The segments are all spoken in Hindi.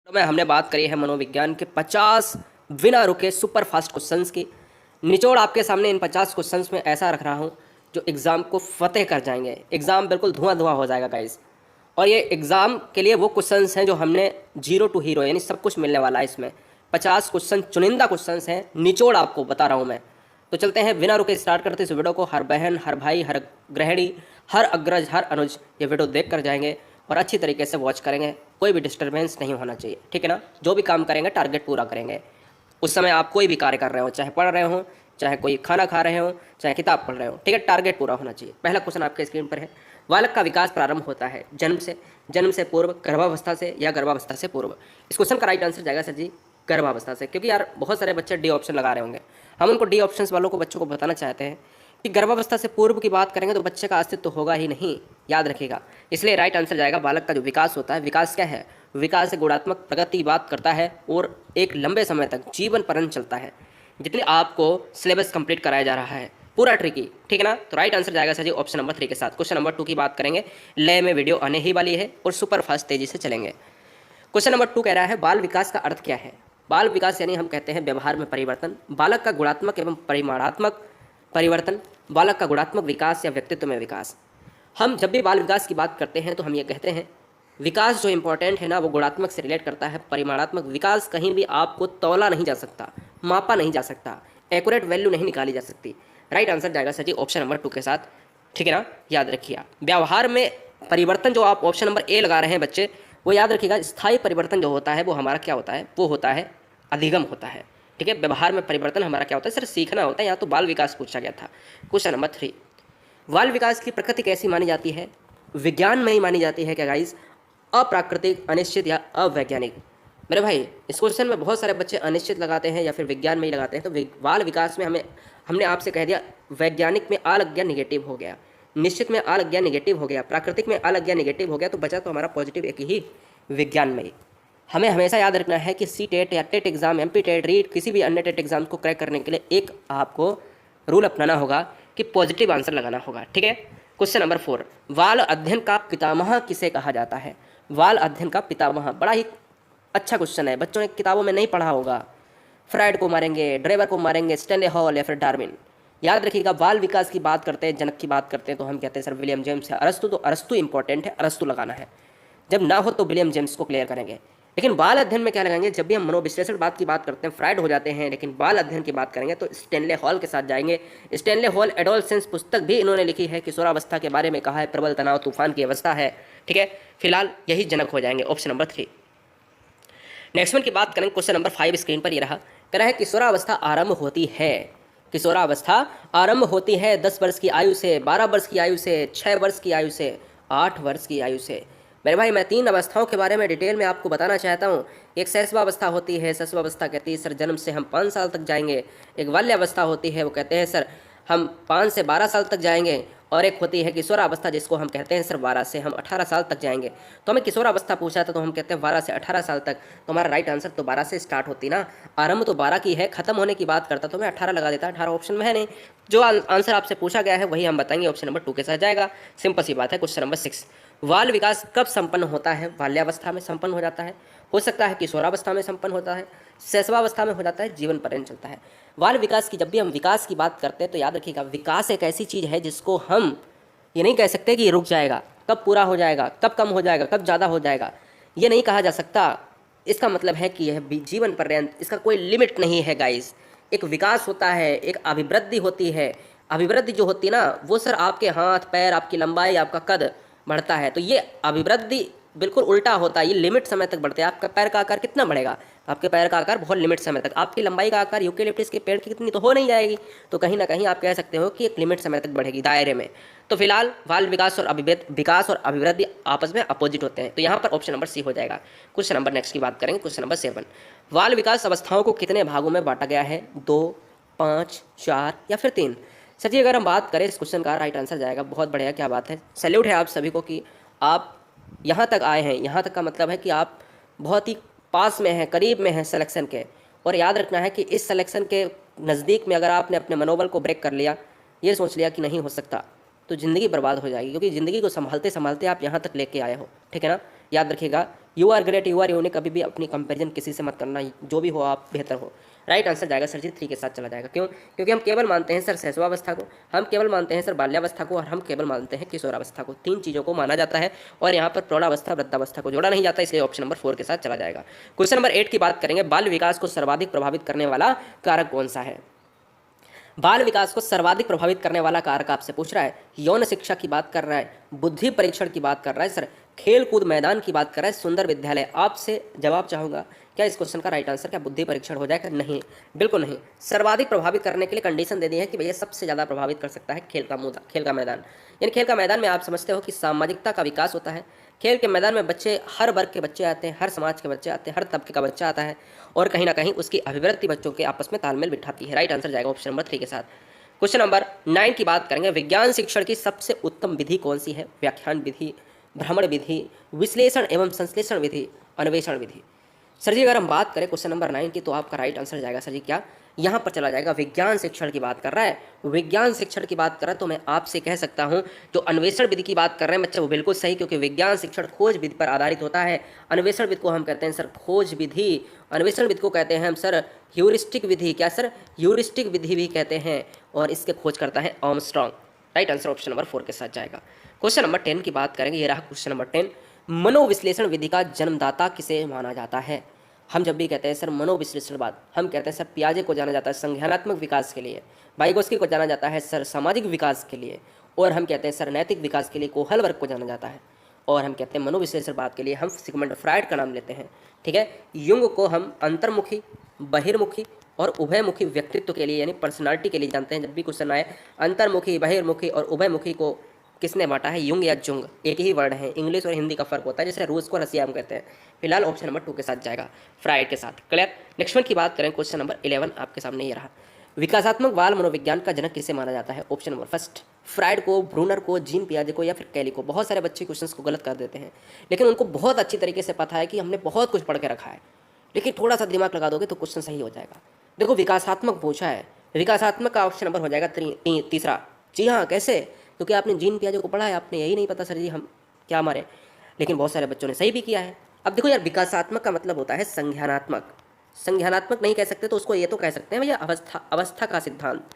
तो में हमने बात करी है मनोविज्ञान के 50 बिना रुके सुपर फास्ट क्वेश्चंस की। निचोड़ आपके सामने इन 50 क्वेश्चंस में ऐसा रख रहा हूँ जो एग्ज़ाम को फतेह कर जाएंगे। एग्ज़ाम बिल्कुल धुआं धुआं हो जाएगा गाइस। और ये एग्ज़ाम के लिए वो क्वेश्चंस हैं जो हमने जीरो टू हीरो यानी सब कुछ मिलने वाला है इसमें। 50 क्वेश्चन चुनिंदा क्वेश्चंस हैं, निचोड़ आपको बता रहा हूँ मैं। तो चलते हैं बिना रुके स्टार्ट करते इस वीडियो को। हर बहन, हर भाई, हर गृहिणी, हर अग्रज, हर अनुज ये वीडियो देख कर जाएंगे और अच्छी तरीके से वॉच करेंगे। कोई भी डिस्टर्बेंस नहीं होना चाहिए, ठीक है ना। जो भी काम करेंगे टारगेट पूरा करेंगे। उस समय आप कोई भी कार्य कर रहे हो, चाहे पढ़ रहे हो, चाहे कोई खाना खा रहे हो, चाहे किताब पढ़ रहे हो, ठीक है, टारगेट पूरा होना चाहिए। पहला क्वेश्चन आपके स्क्रीन पर है। बालक का विकास प्रारंभ होता है जन्म से पूर्व, गर्भावस्था से या गर्भावस्था से पूर्व। इस क्वेश्चन का राइट आंसर जाएगा सर जी गर्भावस्था से, क्योंकि यार बहुत सारे बच्चे डी ऑप्शन लगा रहे होंगे। हम उनको डी ऑप्शन वालों को बच्चों को बताना चाहते हैं कि गर्भावस्था से पूर्व की बात करेंगे तो बच्चे का अस्तित्व तो होगा ही नहीं, याद रखिएगा। इसलिए राइट आंसर जाएगा बालक का जो विकास होता है। विकास क्या है? विकास से गुणात्मक प्रगति की बात करता है और एक लंबे समय तक जीवन पर्यंत चलता है। जितने आपको सिलेबस कंप्लीट कराया जा रहा है पूरा ट्रिकी, ठीक है ना। तो राइट आंसर जाएगा सर जी ऑप्शन नंबर 3 के साथ। क्वेश्चन नंबर 2 की बात करेंगे। लय में वीडियो आने ही वाली है और सुपर फास्ट तेजी से चलेंगे। क्वेश्चन नंबर 2 कह रहा है बाल विकास का अर्थ क्या है? बाल विकास यानी हम कहते हैं व्यवहार में परिवर्तन। बालक का गुणात्मक एवं परिमाणात्मक परिवर्तन, बालक का गुणात्मक विकास या व्यक्तित्व में विकास। हम जब भी बाल विकास की बात करते हैं तो हम ये कहते हैं विकास जो इंपॉर्टेंट है ना वो गुणात्मक से रिलेट करता है। परिमाणात्मक विकास कहीं भी आपको तौला नहीं जा सकता, मापा नहीं जा सकता, एक्यूरेट वैल्यू नहीं निकाली जा सकती। राइट आंसर जाएगा सर जी ऑप्शन नंबर 2 के साथ, ठीक है ना, याद रखिए। व्यवहार में परिवर्तन जो आप ऑप्शन नंबर ए लगा रहे हैं बच्चे, वो याद रखिएगा। स्थायी परिवर्तन जो होता है वो हमारा क्या होता है? वो होता है अधिगम होता है, ठीक है। व्यवहार में परिवर्तन हमारा क्या होता है? सर सीखना होता है। यहाँ तो बाल विकास पूछा गया था। क्वेश्चन नंबर 3, बाल विकास की प्रकृति कैसी मानी जाती है? विज्ञान में ही मानी जाती है क्या गाइस? अप्राकृतिक, अनिश्चित या अवैज्ञानिक? मेरे भाई इस क्वेश्चन में बहुत सारे बच्चे अनिश्चित लगाते हैं या फिर विज्ञान में ही लगाते हैं। तो बाल विकास में हमने आपसे कह दिया वैज्ञानिक में आ लग गया निगेटिव हो गया, निश्चित में आ लग गया निगेटिव हो गया, प्राकृतिक में आ लग गया निगेटिव हो गया, तो बचा तो हमारा पॉजिटिव एक ही विज्ञान में ही। हमें हमेशा याद रखना है कि सी टेट या TET exam, MP TET, REET, किसी भी अन्य टेट एग्जाम को क्रैक करने के लिए एक आपको रूल अपनाना होगा कि पॉजिटिव आंसर लगाना होगा, ठीक है। क्वेश्चन नंबर 4, बाल अध्ययन का पितामह किसे कहा जाता है? बाल अध्ययन का पितामह बड़ा ही अच्छा क्वेश्चन है, बच्चों ने किताबों में नहीं पढ़ा होगा। फ्राइड को मारेंगे, ड्रेवर को मारेंगे, स्टैनले हॉल या फिर डार्विन। याद रखिएगा बाल विकास की बात करते हैं, जनक की बात करते हैं तो हम कहते हैं सर विलियम जेम्स है। अरस्तु, तो अरस्तु इंपॉर्टेंट है, अरस्तु लगाना है। जब ना हो तो विलियम जेम्स को क्लियर करेंगे। लेकिन बाल अध्ययन में क्या लगाएंगे? जब भी हम मनोविश्लेषण बात की बात करते हैं फ्राइड हो जाते हैं, लेकिन बाल अध्ययन की बात करेंगे तो स्टैनले हॉल के साथ जाएंगे। स्टैनले हॉल एडोलसेंस पुस्तक भी इन्होंने लिखी है, किशोरावस्था के बारे में कहा है, प्रबल तनाव तूफान की अवस्था है, ठीक है। फिलहाल यही जनक हो जाएंगे, ऑप्शन नंबर 3। नेक्स्ट वन की बात करें। क्वेश्चन नंबर 5 स्क्रीन पर ये रहा, कह रहा है किशोरावस्था आरंभ होती है। किशोरावस्था आरंभ होती है 10 वर्ष की आयु से, 12 वर्ष की आयु से, 6 वर्ष की आयु से, 8 वर्ष की आयु से। मेरे भाई मैं 3 अवस्थाओं के बारे में डिटेल में आपको बताना चाहता हूँ। एक शैशवावस्था होती है, शैशवावस्था कहती है सर जन्म से हम 5 साल तक जाएंगे। एक बाल्यावस्था होती है, वो कहते हैं सर हम 5 से 12 साल तक जाएंगे। और एक होती है किशोरावस्था जिसको हम कहते हैं सर 12 से हम 18 साल तक जाएंगे। तो हमें किशोरावस्था पूछा था तो हम कहते हैं 12 से 18 साल तक। तो हमारा राइट आंसर तो 12 से स्टार्ट होती ना, आरंभ तो 12 की है, खत्म होने की बात करता तो मैं 18 लगा देता। 18 ऑप्शन में है नहीं, जो आंसर आपसे पूछा गया है वही हम बताएंगे, ऑप्शन नंबर 2 के साथ जाएगा। सिंपल सी बात है। क्वेश्चन नंबर 6, बाल विकास कब संपन्न होता है? बाल्यावस्था में संपन्न हो जाता है, हो सकता है किशोरावस्था में संपन्न होता है, शैशवावस्था में हो जाता है, जीवन पर्यंत चलता है। बाल विकास की जब भी हम विकास की बात करते हैं तो याद रखिएगा विकास एक ऐसी चीज़ है जिसको हम ये नहीं कह सकते कि ये रुक जाएगा, कब पूरा हो जाएगा, कब कम हो जाएगा, कब ज़्यादा हो जाएगा, ये नहीं कहा जा सकता। इसका मतलब है कि यह जीवन पर्यंत, इसका कोई लिमिट नहीं है गाइस। एक विकास होता है, एक अभिवृद्धि होती है। अभिवृद्धि जो होती है ना वो सर आपके हाथ पैर, आपकी लंबाई, आपका कद बढ़ता है। तो ये अभिवृद्धि बिल्कुल उल्टा होता है, ये लिमिट समय तक बढ़ते हैं। आपका पैर का आकार कितना बढ़ेगा? आपके पैर का आकार बहुत लिमिट समय तक। आपकी लंबाई का आकार यूकेलिप्टस के पेड़ की कितनी तो हो नहीं जाएगी, तो कहीं ना कहीं आप कह सकते हो कि एक लिमिट समय तक बढ़ेगी दायरे में। तो फिलहाल बाल विकास और अभिवृद्धि आपस में अपोजिट होते हैं, तो यहाँ पर ऑप्शन नंबर सी हो जाएगा। क्वेश्चन नंबर नेक्स्ट की बात करेंगे। क्वेश्चन नंबर 7, बाल विकास अवस्थाओं को कितने भागों में बांटा गया है? 2, 5, 4 या फिर 3? सर जी अगर हम बात करें इस क्वेश्चन का राइट आंसर जाएगा, बहुत बढ़िया, क्या बात है, सैल्यूट है आप सभी को कि आप यहाँ तक आए हैं। यहाँ तक का मतलब है कि आप बहुत ही पास में हैं, करीब में हैं सिलेक्शन के। और याद रखना है कि इस सिलेक्शन के नज़दीक में अगर आपने अपने मनोबल को ब्रेक कर लिया, ये सोच लिया कि नहीं हो सकता, तो ज़िंदगी बर्बाद हो जाएगी, क्योंकि ज़िंदगी को संभालते संभालते आप यहाँ तक लेके आए हो, ठीक है ना। याद रखिएगा you are great, you are unique, कभी भी अपनी कंपैरिजन किसी से मत करना, जो भी हो आप बेहतर हो। राइट आंसर जाएगा सर जी 3 के साथ चला जाएगा। क्यों? क्योंकि हम केवल मानते हैं सर शैशवावस्था को, हम केवल मानते हैं सर बाल्यावस्था को, और हम केवल मानते हैं किशोरावस्था को। 3 चीज़ों को माना जाता है और यहाँ पर प्रौढ़ावस्था वृद्धावस्था को जोड़ा नहीं जाता, इसलिए ऑप्शन नंबर 4 के साथ चला जाएगा। क्वेश्चन नंबर 8 की बात करेंगे, बाल विकास को सर्वाधिक प्रभावित करने वाला कारक कौन सा है? बाल विकास को सर्वाधिक प्रभावित करने वाला कारक आपसे पूछ रहा है, यौन शिक्षा की बात कर रहा है, बुद्धि परीक्षण की बात कर रहा है सर, खेल कूद मैदान की बात कर रहा है, सुंदर विद्यालय। आपसे जवाब चाहूंगा, क्या इस क्वेश्चन का राइट आंसर क्या बुद्धि परीक्षण हो जाएगा? नहीं, बिल्कुल नहीं। सर्वाधिक प्रभावित करने के लिए कंडीशन दे दी है कि भैया सबसे ज़्यादा प्रभावित कर सकता है खेल का मुद्दा, खेल का मैदान। यानी खेल का मैदान में आप समझते हो कि सामाजिकता का विकास होता है। खेल के मैदान में बच्चे, हर वर्ग के बच्चे आते हैं, हर समाज के बच्चे आते हैं, हर तबके का बच्चा आता है, और कहीं ना कहीं उसकी अभिवृत्ति बच्चों के आपस में तालमेल बिठाती है। राइट आंसर जाएगा ऑप्शन नंबर 3 के साथ। क्वेश्चन नंबर 9 की बात करेंगे, विज्ञान शिक्षण की सबसे उत्तम विधि कौन सी है? व्याख्यान विधि, भ्रमण विधि, विश्लेषण एवं संश्लेषण विधि, अन्वेषण विधि। सर जी अगर हम बात करें क्वेश्चन नंबर 9 की, तो आपका राइट आंसर जाएगा सर जी क्या, यहाँ पर चला जाएगा विज्ञान शिक्षण की बात कर रहा है। विज्ञान शिक्षण की बात कर रहा है तो मैं आपसे कह सकता हूँ जो अन्वेषण विधि की बात कर रहे हैं बच्चे, वो बिल्कुल सही, क्योंकि विज्ञान शिक्षण खोज विधि पर आधारित होता है। अन्वेषण विधि को हम कहते हैं सर खोज विधि, अन्वेषण विधि को कहते हैं हम सर ह्यूरिस्टिक विधि। क्या सर? ह्यूरिस्टिक विधि भी कहते हैं, और इसके खोज करता है Armstrong. Right answer option number 4 के साथ जाएगा। क्वेश्चन नंबर 10 की बात करेंगे, ये रहा क्वेश्चन नंबर 10, मनोविश्लेषण विधि का जन्मदाता किसे माना जाता है? हम जब भी कहते हैं सर मनोविश्लेषणवाद, हम कहते हैं सर पियाजे को जाना जाता है संज्ञानात्मक विकास के लिए, वाइगोस्की को जाना जाता है सर सामाजिक विकास के लिए, और हम कहते हैं सर नैतिक विकास के लिए कोहलबर्ग को जाना जाता है, और हम कहते हैं मनोविश्लेषणवाद के लिए हम सिगमंड फ्रायड का नाम लेते हैं। ठीक है, युंग को हम अंतर्मुखी, बहिर्मुखी और उभयमुखी व्यक्तित्व के लिए यानी पर्सनालिटी के लिए जानते हैं। जब भी क्वेश्चन आए अंतर्मुखी, बहिर्मुखी और उभयमुखी को किसने बांटा है? युंग या जुंग, एक ही वर्ड है, इंग्लिश और हिंदी का फर्क होता है, जैसे रूस को रसिया हम कहते हैं। फिलहाल ऑप्शन नंबर 2 के साथ जाएगा, फ्रायड के साथ। क्लियर? नेक्स्ट वन की बात करें, क्वेश्चन नंबर 11 आपके सामने ये रहा, विकासात्मक बाल मनोविज्ञान का जनक किसे माना जाता है? ऑप्शन नंबर फर्स्ट, फ्रायड को, ब्रूनर को, जीन पियाजे को, या फिर कैली को। बहुत सारे बच्चे क्वेश्चंस को गलत कर देते हैं, लेकिन उनको बहुत अच्छी तरीके से पता है कि हमने बहुत कुछ पढ़ के रखा है, लेकिन थोड़ा सा दिमाग लगा दोगे तो क्वेश्चन सही हो जाएगा। देखो विकासात्मक पूछा है, विकासात्मक का ऑप्शन नंबर हो जाएगा तीसरा। जी हाँ, कैसे? क्योंकि आपने जीन पियाजे को पढ़ा है, आपने यही नहीं पता सर जी हम क्या मारे, लेकिन बहुत सारे बच्चों ने सही भी किया है। अब देखो यार, विकासात्मक का मतलब होता है संज्ञानात्मक, संज्ञानात्मक नहीं कह सकते तो उसको ये तो कह सकते हैं भैया अवस्था का सिद्धांत।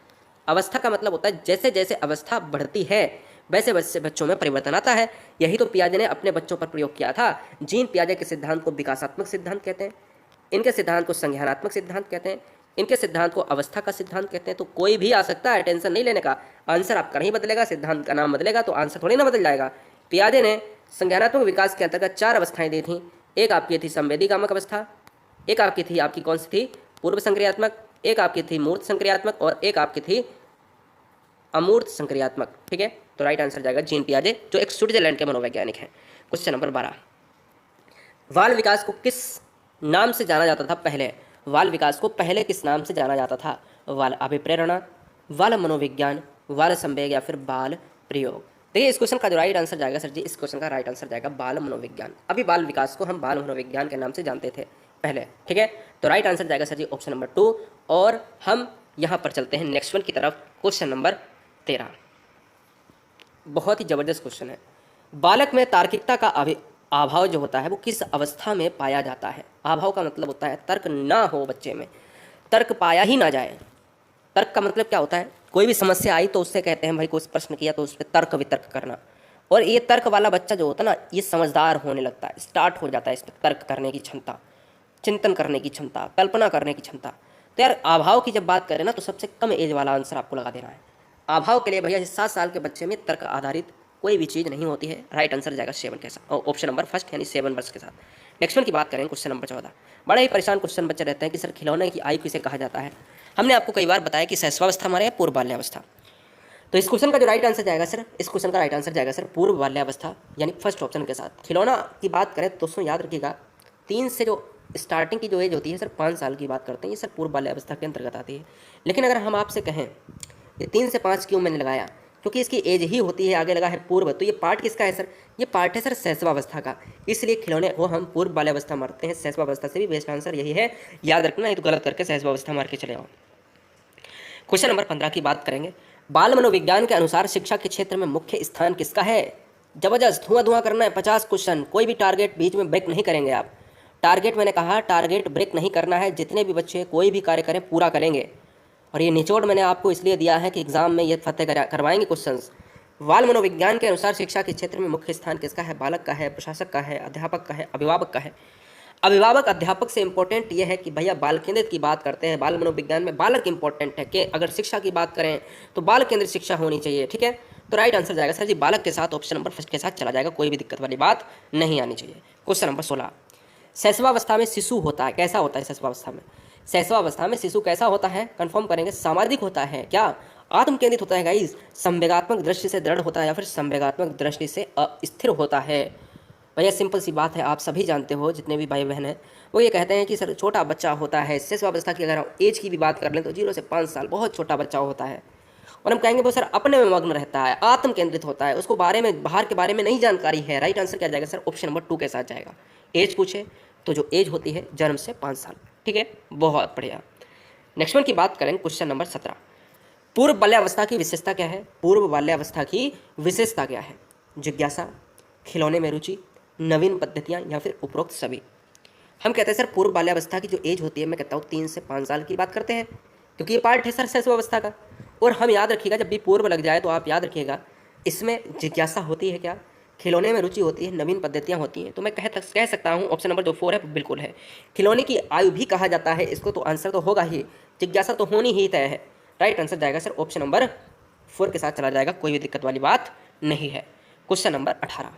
अवस्था का मतलब होता है जैसे जैसे अवस्था बढ़ती है वैसे वैसे बच्चों में परिवर्तन आता है। यही तो पियाजे ने अपने बच्चों पर प्रयोग किया था। जीन पियाजे के सिद्धांत को विकासात्मक सिद्धांत कहते हैं, इनके सिद्धांत को संज्ञानात्मक सिद्धांत कहते हैं, इनके सिद्धांत को अवस्था का सिद्धांत कहते हैं। तो कोई भी आ सकता है, टेंशन नहीं लेने का, आंसर आपका नहीं बदलेगा, सिद्धांत का नाम बदलेगा तो आंसर थोड़ी ना बदल जाएगा। पियाजे ने संज्ञानात्मक विकास के अंतर्गत 4 अवस्थाएं दी थी। एक आपकी थी संवेदीकामक अवस्था, एक आपकी थी आपकी कौन सी थी? पूर्व संक्रियात्मक, एक आपकी थी मूर्त संक्रियात्मक, और एक आपकी थी अमूर्त संक्रियात्मक। ठीक है, तो राइट आंसर जाएगा जीन पियाजे, जो एक स्विट्जरलैंड के मनोवैज्ञानिक हैं। क्वेश्चन नंबर 12, बाल विकास को किस नाम से जाना जाता था पहले? बाल विकास को पहले किस नाम से जाना जाता था? बाल अभिप्रेरणा, बाल मनोविज्ञान, बाल संवेग, या फिर बाल प्रयोग। देखिए इस क्वेश्चन का जो राइट आंसर जाएगा सर जी, इस क्वेश्चन का राइट आंसर जाएगा बाल मनोविज्ञान। अभी बाल विकास को हम बाल मनोविज्ञान के नाम से जानते थे पहले। ठीक है, तो राइट आंसर जाएगा सर जी ऑप्शन नंबर 2। और हम यहाँ पर चलते हैं नेक्स्ट वन की तरफ, क्वेश्चन नंबर 13। बहुत ही जबरदस्त क्वेश्चन है। बालक में तार्किकता का अभाव जो होता है वो किस अवस्था में पाया जाता है? अभाव का मतलब होता है तर्क ना हो बच्चे में, तर्क पाया ही ना जाए। तर्क का मतलब क्या होता है? कोई भी समस्या आई तो उससे कहते हैं भाई कोई प्रश्न किया तो उस पर तर्क वितर्क करना। और ये तर्क वाला बच्चा जो होता है ना, ये समझदार होने लगता है, स्टार्ट हो जाता है इस पर तर्क करने की क्षमता, चिंतन करने की क्षमता, कल्पना करने की क्षमता। तो यार अभाव की जब बात करें ना तो सबसे कम एज वाला आंसर आपको लगा देना है। अभाव के लिए भैया 7 साल के बच्चे में तर्क आधारित कोई भी चीज़ नहीं होती है। राइट आंसर जाएगा 7 के साथ, ऑप्शन नंबर फर्स्ट यानी 7 वर्ष के साथ। नेक्स्ट वन की बात करें, क्वेश्चन नंबर 14। बड़े ही परेशान क्वेश्चन बच्चे रहते हैं कि सर खिलौने की आयु किसे कहा जाता है? हमने आपको कई बार बताया कि शैशवावस्था हमारे या पूर्व बाल्यावस्था। तो इस क्वेश्चन का जो राइट आंसर जाएगा सर, इस क्वेश्चन का राइट आंसर जाएगा सर पूर्व बाल्यावस्था यानी फर्स्ट ऑप्शन के साथ। खिलौना की बात करें तो दोस्तों याद रखिएगा 3 से जो स्टार्टिंग की जो एज होती है सर 5 साल की बात करते हैं, ये सर पूर्व बाल्यावस्था के अंतर्गत आती है। लेकिन अगर हम आपसे कहें ये 3 से 5 क्यों मैंने लगाया, क्योंकि इसकी एज ही होती है, आगे लगा है पूर्व, तो ये पार्ट किसका है सर? ये पार्ट है सर शैशवावस्था का, इसलिए खिलौने को हम पूर्व बाल्यावस्था मारते हैं। शैशवावस्था से भी बेस्ट आंसर यही है, याद रखना, नहीं तो गलत करके शैशवावस्था मार के चले आओ। क्वेश्चन नंबर 15 की बात करेंगे। बाल मनोविज्ञान के अनुसार शिक्षा के क्षेत्र में मुख्य स्थान किसका है? जबरदस्त धुआं धुआं करना है, 50 क्वेश्चन, कोई भी टारगेट बीच में ब्रेक नहीं करेंगे आप। टारगेट मैंने कहा टारगेट ब्रेक नहीं करना है, जितने भी बच्चे कोई भी कार्य करें पूरा करेंगे। और ये निचोड़ मैंने आपको इसलिए दिया है कि एग्जाम में ये फतेह करवाएंगे क्वेश्चंस। बाल मनोविज्ञान के अनुसार शिक्षा के क्षेत्र में मुख्य स्थान किसका है? बालक का है, प्रशासक का है, अध्यापक का है, अभिभावक का है। अभिभावक अध्यापक से इंपॉर्टेंट ये है कि भैया बाल केंद्रित की बात करते हैं, बाल मनोविज्ञान में बालक इंपॉर्टेंट है कि अगर शिक्षा की बात करें तो बाल केंद्रित शिक्षा होनी चाहिए, ठीक है। तो राइट आंसर जाएगा सर जी बालक के साथ, ऑप्शन नंबर फर्स्ट के साथ चला जाएगा, कोई भी दिक्कत वाली बात नहीं आनी चाहिए। क्वेश्चन नंबर 16, शैशवावस्था में शिशु होता है, कैसा होता है शैशवावस्था में? शैशवावस्था में शिशु कैसा होता है? कंफर्म करेंगे, सामाजिक होता है क्या? आत्म केंद्रित होता है गाइस, संवेगात्मक दृष्टि से दृढ़ होता है या फिर संवेगात्मक दृष्टि से अस्थिर होता है? भैया सिंपल सी बात है, आप सभी जानते हो जितने भी भाई बहन हैं वो ये कहते हैं कि सर छोटा बच्चा होता है। शैशवावस्था की अगर हम एज की भी बात कर लें तो 0 से 5 साल बहुत छोटा बच्चा होता है। और हम कहेंगे वो सर अपने में मग्न रहता है, आत्म केंद्रित होता है, उसको बारे में बाहर के बारे में नहीं जानकारी है। राइट आंसर क्या जाएगा सर? ऑप्शन नंबर 2 के साथ जाएगा। एज पूछे तो जो एज होती है जन्म से 5 साल, ठीक है, बहुत बढ़िया। नेक्स्ट वन की बात करें, क्वेश्चन नंबर 17, पूर्व बाल्यावस्था की विशेषता क्या है? पूर्व बाल्यावस्था की विशेषता क्या है? जिज्ञासा, खिलौने में रुचि, नवीन पद्धतियाँ या फिर उपरोक्त सभी? हम कहते हैं सर पूर्व बाल्यावस्था की जो एज होती है, मैं कहता हूँ 3 से 5 साल की बात करते हैं, क्योंकि ये पार्ट है सर शैशवावस्था का। और हम याद रखिएगा जब भी पूर्व लग जाए तो आप याद रखिएगा इसमें जिज्ञासा होती है क्या, खिलौने में रुचि होती है, नवीन पद्धतियाँ होती हैं। तो मैं कह सकता हूँ ऑप्शन नंबर जो 4 है बिल्कुल है। खिलौने की आयु भी कहा जाता है इसको, तो आंसर तो होगा ही, जिज्ञासा तो होनी ही तय है। राइट आंसर जाएगा सर ऑप्शन नंबर 4 के साथ चला जाएगा, कोई भी दिक्कत वाली बात नहीं है। क्वेश्चन नंबर 18,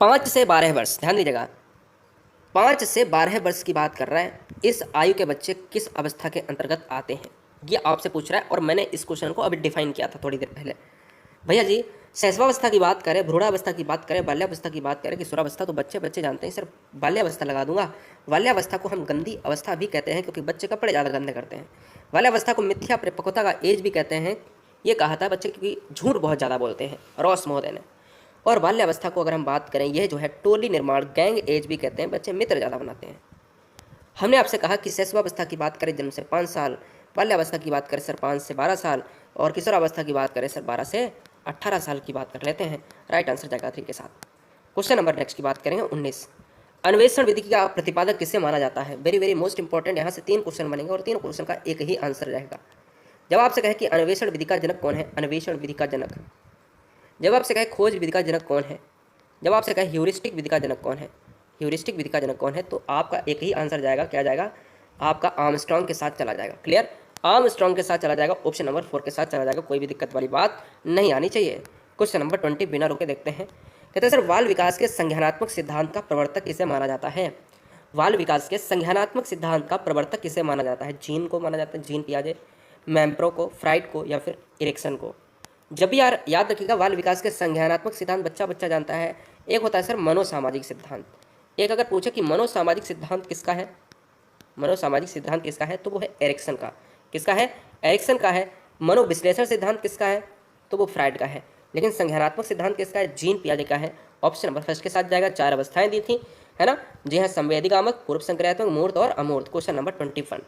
5 से 12 वर्ष, ध्यान दीजिएगा 5 से 12 वर्ष की बात कर रहा है। इस आयु के बच्चे किस अवस्था के अंतर्गत आते हैं, ये आपसे पूछ रहा है। और मैंने इस क्वेश्चन को अभी डिफाइन किया था थोड़ी देर पहले। भैया जी शैशवावस्था की बात करें, भ्रूणावस्था की बात करें, बाल्यावस्था की बात करें, किशोरावस्था, तो बच्चे जानते हैं सर, बाल्यावस्था लगा दूंगा। बाल्यावस्था को हम गंदी अवस्था भी कहते हैं क्योंकि बच्चे कपड़े ज़्यादा गंदे करते हैं। बाल्यावस्था को मिथ्या परिपक्वता का एज भी कहते हैं, ये कहा था बच्चे क्योंकि झूठ बहुत ज़्यादा बोलते हैं, रॉस महोदय ने। और बाल्यावस्था को अगर हम बात करें, यह जो है टोली निर्माण, गैंग एज भी कहते हैं, बच्चे मित्र ज़्यादा बनाते हैं। हमने आपसे कहा कि शैशवावस्था की बात करें जन्म से 5 साल, बाल्यावस्था की बात करें सर 5 से 12 साल, और किशोरावस्था की बात करें सर 12 से 18 साल की बात कर लेते हैं। राइट आंसर जाएगा 3 के साथ। क्वेश्चन नंबर नेक्स्ट की बात करेंगे 19, अन्वेषण विधि का प्रतिपादक किसे माना जाता है? वेरी वेरी मोस्ट इंपॉर्टेंट, यहाँ से 3 क्वेश्चन बनेंगे और 3 क्वेश्चन का एक ही आंसर रहेगा। जब आपसे कहे कि अन्वेषण विधि का जनक कौन है, अन्वेषण विधि का जनक। जब आपसे कहे खोज विधि का जनक कौन है, जब आपसे कहे ह्यूरिस्टिक विधि का जनक कौन है, ह्यूरिस्टिक विधि का जनक कौन है, तो आपका एक ही आंसर जाएगा, क्या जाएगा? आपका आर्मस्ट्रॉन्ग के साथ चला जाएगा। क्लियर, आर्मस्ट्रॉन्ग के साथ चला जाएगा, ऑप्शन नंबर 4 के साथ चला जाएगा, कोई भी दिक्कत वाली बात नहीं आनी चाहिए। क्वेश्चन नंबर 20 बिना रुके देखते हैं। कहते हैं सर बाल विकास के संज्ञानात्मक सिद्धांत का प्रवर्तक किसे माना जाता है? बाल विकास के संज्ञानात्मक सिद्धांत का प्रवर्तक किसे माना जाता है? जीन को माना जाता है, जीन पियाजे, मैम्प्रो को, फ्राइड को, या फिर इरिक्सन को? जब भी यार याद रखिएगा बाल विकास के संज्ञानात्मक सिद्धांत बच्चा जानता है। एक होता है सर मनोसामाजिक सिद्धांत। एक अगर पूछे कि मनोसामाजिक सिद्धांत किसका है, मनोसामाजिक सिद्धांत किसका है, तो वो है एरिक्सन का। किसका है? एरिक्सन का है। मनोविश्लेषण सिद्धांत किसका है, तो वो फ्राइड का है। लेकिन संज्ञानात्मक सिद्धांत किसका है? जीन पियाजे का है। ऑप्शन नंबर फर्स्ट के साथ जाएगा। 4 अवस्थाएं दी थी, है ना, जी हाँ, संवेदिकामक, पूर्व संक्रियात्मक, मूर्त और अमूर्त। क्वेश्चन नंबर 21,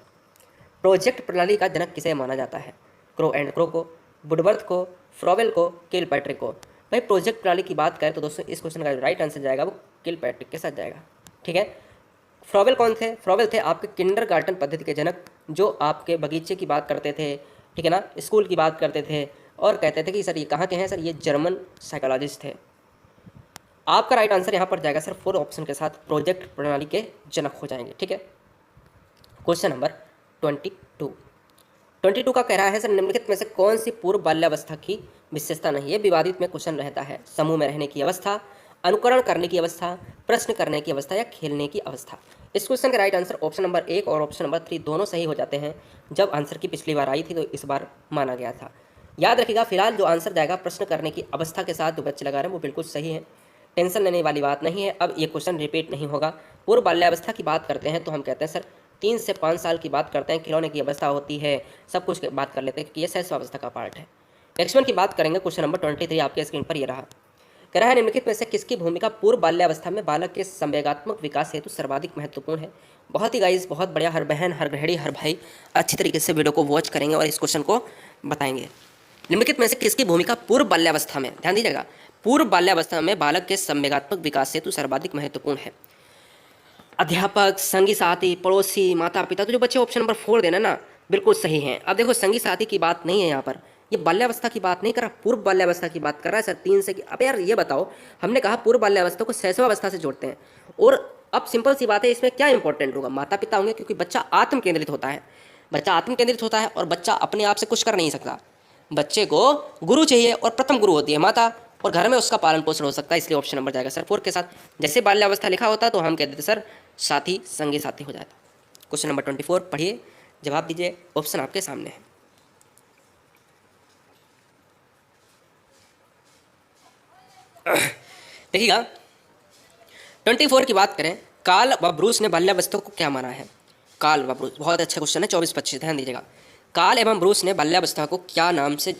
प्रोजेक्ट प्रणाली का जनक किसे माना जाता है? क्रो एंड क्रो को, वुडवर्थ को, फ्रॉवेल को, किलपैट्रिक को? भाई प्रोजेक्ट प्रणाली की बात करें तो दोस्तों इस क्वेश्चन का राइट आंसर जाएगा वो किलपैट्रिक के साथ जाएगा, ठीक है। फ्रॉवेल कौन थे? फ्रॉवेल थे आपके किंडरगार्टन पद्धति के जनक, जो आपके बगीचे की बात करते थे, ठीक है ना, स्कूल की बात करते थे और कहते थे कि सर ये कहाँ के हैं? सर ये जर्मन साइकोलॉजिस्ट थे। आपका राइट आंसर यहाँ पर जाएगा सर 4 ऑप्शन के साथ, प्रोजेक्ट प्रणाली के जनक हो जाएंगे, ठीक है। क्वेश्चन नंबर 22 का कह रहा है सर निम्नलिखित में से कौन सी पूर्व बाल्यावस्था की विशेषता नहीं है? विवादित में क्वेश्चन रहता है। समूह में रहने की अवस्था, अनुकरण करने की अवस्था, प्रश्न करने की अवस्था या खेलने की अवस्था? इस क्वेश्चन का राइट आंसर ऑप्शन नंबर 1 और ऑप्शन नंबर 3 दोनों सही हो जाते हैं। जब आंसर की पिछली बार आई थी तो इस बार माना गया था। याद रखिएगा फिलहाल जो आंसर जाएगा प्रश्न करने की अवस्था के साथ जो बच्चे लगा रहे हैं वो बिल्कुल सही है, टेंशन लेने वाली बात नहीं है। अब ये क्वेश्चन रिपीट नहीं होगा। पूर्व बाल्यावस्था की बात करते हैं तो हम कहते हैं सर 3 से 5 साल की बात करते हैं, खिलौने की अवस्था होती है, सब कुछ बात कर लेते हैं कि ये शैशवावस्था का पार्ट है। नेक्स्ट वन की बात करेंगे, क्वेश्चन नंबर 23 आपके स्क्रीन पर ये रहा। कह रहा है निम्नलिखित में से किसकी भूमिका पूर्व बाल्यावस्था में बालक के संवेगात्मक विकास हेतु सर्वाधिक महत्वपूर्ण है? बहुत ही गाइस, बहुत बढ़िया, हर बहन, हर गृहिणी, हर भाई अच्छी तरीके से वीडियो को वॉच करेंगे और इस क्वेश्चन को बताएंगे। निम्नलिखित में से किसकी भूमिका पूर्व बाल्यावस्था में, ध्यान दीजिएगा, पूर्व बाल्यावस्था में बालक के संवेगात्मक विकास हेतु सर्वाधिक महत्वपूर्ण है। अध्यापक, संगी साथी, पड़ोसी, माता पिता, तो जो बच्चे ऑप्शन नंबर 4 देना ना बिल्कुल सही है। अब देखो संगी साथी की बात नहीं है यहाँ पर, ये बाल्यावस्था की बात नहीं कर रहा, पूर्व बाल्यावस्था की बात कर रहा है सर 3 से। अब यार ये बताओ, हमने कहा पूर्व बाल्यावस्था को शैशवावस्था से जोड़ते हैं, और अब सिंपल सी बात है, इसमें क्या इंपॉर्टेंट होगा, माता पिता होंगे, क्योंकि बच्चा आत्म केंद्रित होता है, बच्चा आत्म केंद्रित होता है और बच्चा अपने आप से कुछ कर नहीं सकता। बच्चे को गुरु चाहिए और प्रथम गुरु होती है माता, और घर में उसका पालन पोषण हो सकता है, इसलिए ऑप्शन नंबर जाएगा सर 4 के साथ। जैसे बाल्यावस्था लिखा होता तो हम कहते थे सर साथी, संगी साथी हो जाता। क्वेश्चन नंबर 24 पढ़िए, जवाब दीजिए, ऑप्शन आपके सामने है। देखिएगा 24 की बात करें, कार्ल व ब्रूस ने बाल्यावस्था को क्या माना है। कार्ल व ब्रूस, बहुत अच्छा क्वेश्चन है, 24-25 ध्यान दीजिएगा। कार्ल एवं ब्रूस ने बाल्यावस्था को क्या नाम से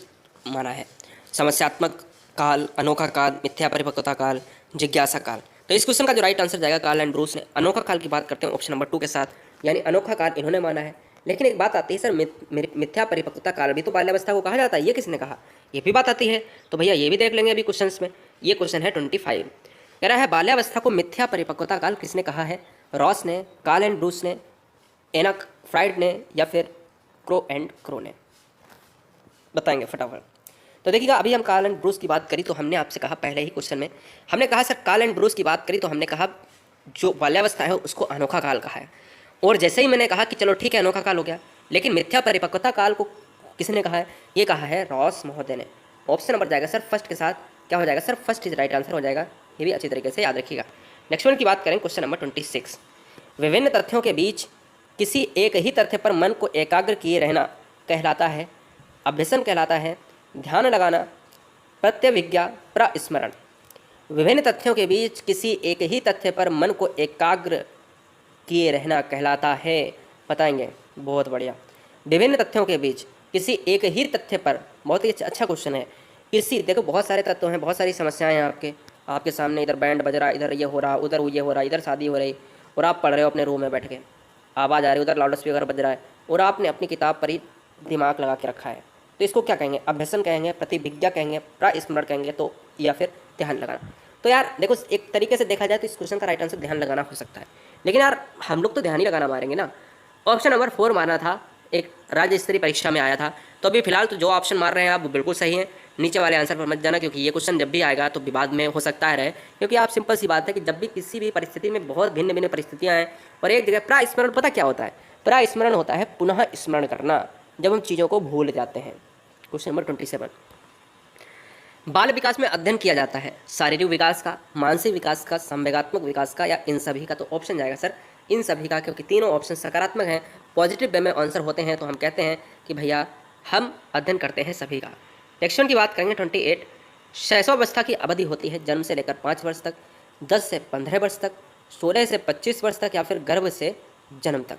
माना है। समस्यात्मक काल, अनोखा काल, मिथ्या परिपक्वता काल, जिज्ञासा काल। तो इस क्वेश्चन का जो राइट आंसर जाएगा कार्ल एंड ब्रूस ने अनोखा काल की बात करते हैं ऑप्शन नंबर 2 के साथ, यानी अनोखा काल इन्होंने माना है। लेकिन एक बात आती है सर, मिथ्या परिपक्वता काल भी तो बाल्यावस्था को कहा जाता है, ये किसने कहा, ये भी बात आती है। तो भैया ये भी देख लेंगे अभी क्वेश्चन में। ये क्वेश्चन है 25, कह रहा है बाल्यावस्था को मिथ्या परिपक्वता काल किसने कहा है। रॉस ने, कार्ल एंड ब्रूस ने, एनक फ्राइड ने, या फिर क्रो एंड क्रो ने। बताएंगे फटाफट। तो देखिएगा अभी हम कार्ल एंड ब्रूस की बात करी तो हमने आपसे कहा पहले ही क्वेश्चन में, हमने कहा सर कार्ल एंड ब्रूस की बात करी तो हमने कहा जो बाल्यावस्था है उसको अनोखा काल कहा है। और जैसे ही मैंने कहा कि चलो ठीक है अनोखा काल हो गया, लेकिन मिथ्या परिपक्वता काल को किसने कहा है, ये कहा है रॉस महोदय ने। ऑप्शन नंबर जाएगा सर फर्स्ट के साथ, क्या हो जाएगा sir, first is right answer हो जाएगा, ये भी अच्छी तरीके से याद रखिएगा। नेक्स्ट वन की बात करें, क्वेश्चन नंबर 26, विभिन्न तथ्यों के बीच किसी एक ही तथ्य पर मन को एकाग्र किए रहना कहलाता है, अभ्यसन कहलाता है, ध्यान लगाना, प्रत्यभिज्ञा, प्रस्मरण। विभिन्न तथ्यों के बीच किसी एक ही तथ्य पर मन को एकाग्र किए रहना कहलाता है, बताएंगे, बहुत बढ़िया। विभिन्न तथ्यों के बीच किसी एक ही तथ्य पर, बहुत ही अच्छा क्वेश्चन है। किसी, देखो बहुत सारे तत्व हैं, बहुत सारी समस्याएं हैं आपके सामने, इधर बैंड बज रहा, इधर ये हो रहा, उधर ये हो रहा, इधर शादी हो रही, और आप पढ़ रहे हो अपने रूम में बैठ के, आवाज़ आ रही है, उधर लाउड स्पीकर बज रहा है, और आपने अपनी किताब पर ही दिमाग लगा के रखा है। तो इसको क्या कहेंगे, अभ्यसन कहेंगे, प्रतिभिज्ञा कहेंगे, प्रस्मरण कहेंगे, तो या फिर ध्यान लगाना। तो यार देखो एक तरीके से देखा जाए तो इस क्वेश्चन का राइट आंसर ध्यान लगाना हो सकता है, लेकिन यार हम लोग तो ध्यान ही लगाना मारेंगे ना। ऑप्शन नंबर 4 माना था, एक राज्य स्तरीय परीक्षा में आया था। तो अभी फिलहाल तो जो ऑप्शन मार रहे हैं आप वो बिल्कुल सही है, नीचे वाले आंसर पर मत जाना, क्योंकि ये क्वेश्चन जब भी आएगा तो विवाद में हो सकता है रहे, क्योंकि आप सिंपल सी बात है कि जब भी किसी भी परिस्थिति में बहुत भिन्न भिन्न परिस्थितियाँ हैं और एक जगह प्रस्मरण, पता क्या होता है, प्रस्मरण होता है पुनः स्मरण करना, जब हम चीज़ों को भूल जाते हैं। क्वेश्चन नंबर 27, बाल विकास में अध्ययन किया जाता है शारीरिक विकास का, मानसिक विकास का, संवेगात्मक विकास का, या इन सभी का। तो ऑप्शन जाएगा सर इन सभी का, क्योंकि तीनों ऑप्शन सकारात्मक हैं, पॉजिटिव वे में आंसर होते हैं, तो हम कहते हैं कि भैया हम अध्ययन करते हैं सभी का। नेक्स्ट वन की बात करेंगे 28, शैशवावस्था की अवधि होती है जन्म से लेकर 5 वर्ष तक, 10 से 15 वर्ष तक, 16 से 25 वर्ष तक, या फिर गर्भ से जन्म तक।